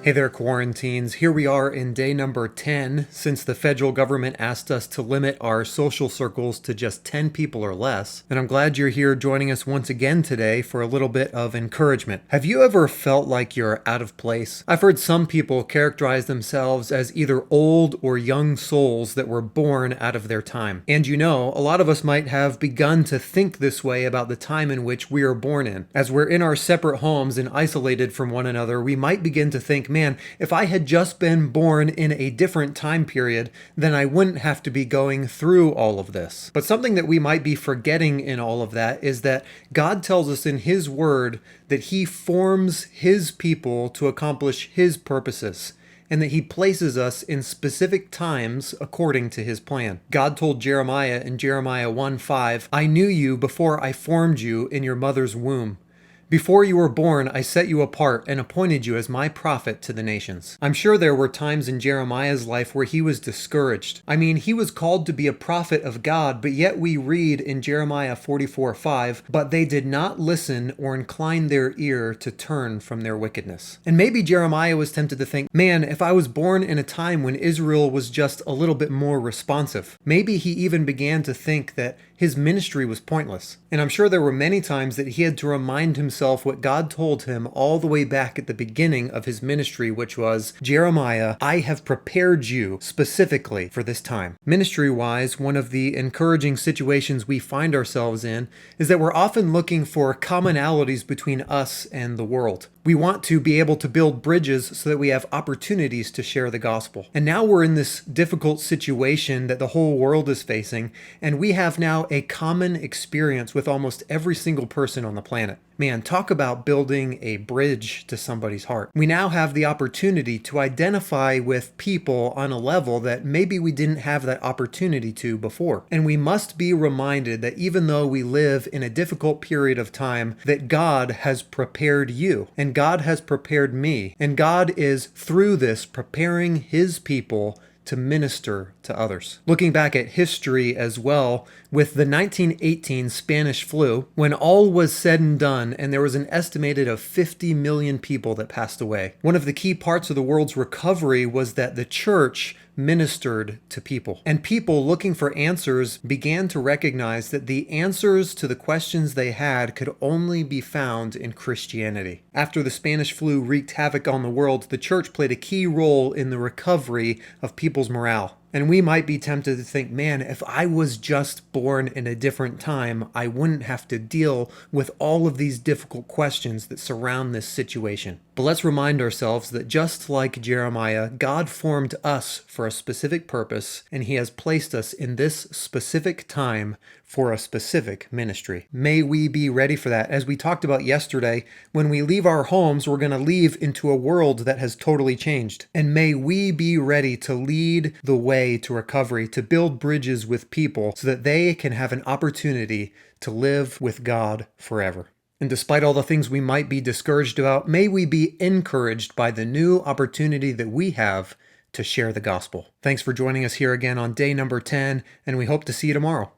Hey there, QuaranTeens. Here we are in day number 10 since the federal government asked us to limit our social circles to just 10 people or less. And I'm glad you're here joining us once again today for a little bit of encouragement. Have you ever felt like you're out of place? I've heard some people characterize themselves as either old or young souls that were born out of their time. And you know, a lot of us might have begun to think this way about the time in which we are born in. As we're in our separate homes and isolated from one another, we might begin to think, man, if I had just been born in a different time period, then I wouldn't have to be going through all of this. But something that we might be forgetting in all of that is that God tells us in His Word that He forms His people to accomplish His purposes, and that He places us in specific times according to His plan. God told Jeremiah in Jeremiah 1:5, "I knew you before I formed you in your mother's womb. Before you were born, I set you apart and appointed you as my prophet to the nations." I'm sure there were times in Jeremiah's life where he was discouraged. I mean, he was called to be a prophet of God, but yet we read in Jeremiah 44:5, "But they did not listen or incline their ear to turn from their wickedness." And maybe Jeremiah was tempted to think, man, if I was born in a time when Israel was just a little bit more responsive. Maybe he even began to think that his ministry was pointless. And I'm sure there were many times that he had to remind himself what God told him all the way back at the beginning of his ministry, which was, "Jeremiah, I have prepared you specifically for this time." Ministry-wise, one of the encouraging situations we find ourselves in is that we're often looking for commonalities between us and the world. We want to be able to build bridges so that we have opportunities to share the gospel. And now we're in this difficult situation that the whole world is facing, and we have now a common experience with almost every single person on the planet. Man, talk about building a bridge to somebody's heart. We now have the opportunity to identify with people on a level that maybe we didn't have that opportunity to before. And we must be reminded that even though we live in a difficult period of time, that God has prepared you, and God has prepared me, and God is through this preparing His people to minister to others. Looking back at history as well, with the 1918 Spanish flu, when all was said and done, and there was an estimated of 50 million people that passed away, one of the key parts of the world's recovery was that the church ministered to people. And people looking for answers began to recognize that the answers to the questions they had could only be found in Christianity. After the Spanish flu wreaked havoc on the world, the church played a key role in the recovery of people's morale. And we might be tempted to think, man, if I was just born in a different time, I wouldn't have to deal with all of these difficult questions that surround this situation. But let's remind ourselves that just like Jeremiah, God formed us for a specific purpose, and He has placed us in this specific time for a specific ministry. May we be ready for that. As we talked about yesterday, when we leave our homes, we're going to leave into a world that has totally changed. And may we be ready to lead the way to recovery, to build bridges with people so that they can have an opportunity to live with God forever. And despite all the things we might be discouraged about, may we be encouraged by the new opportunity that we have to share the gospel. Thanks for joining us here again on day number 10, and we hope to see you tomorrow.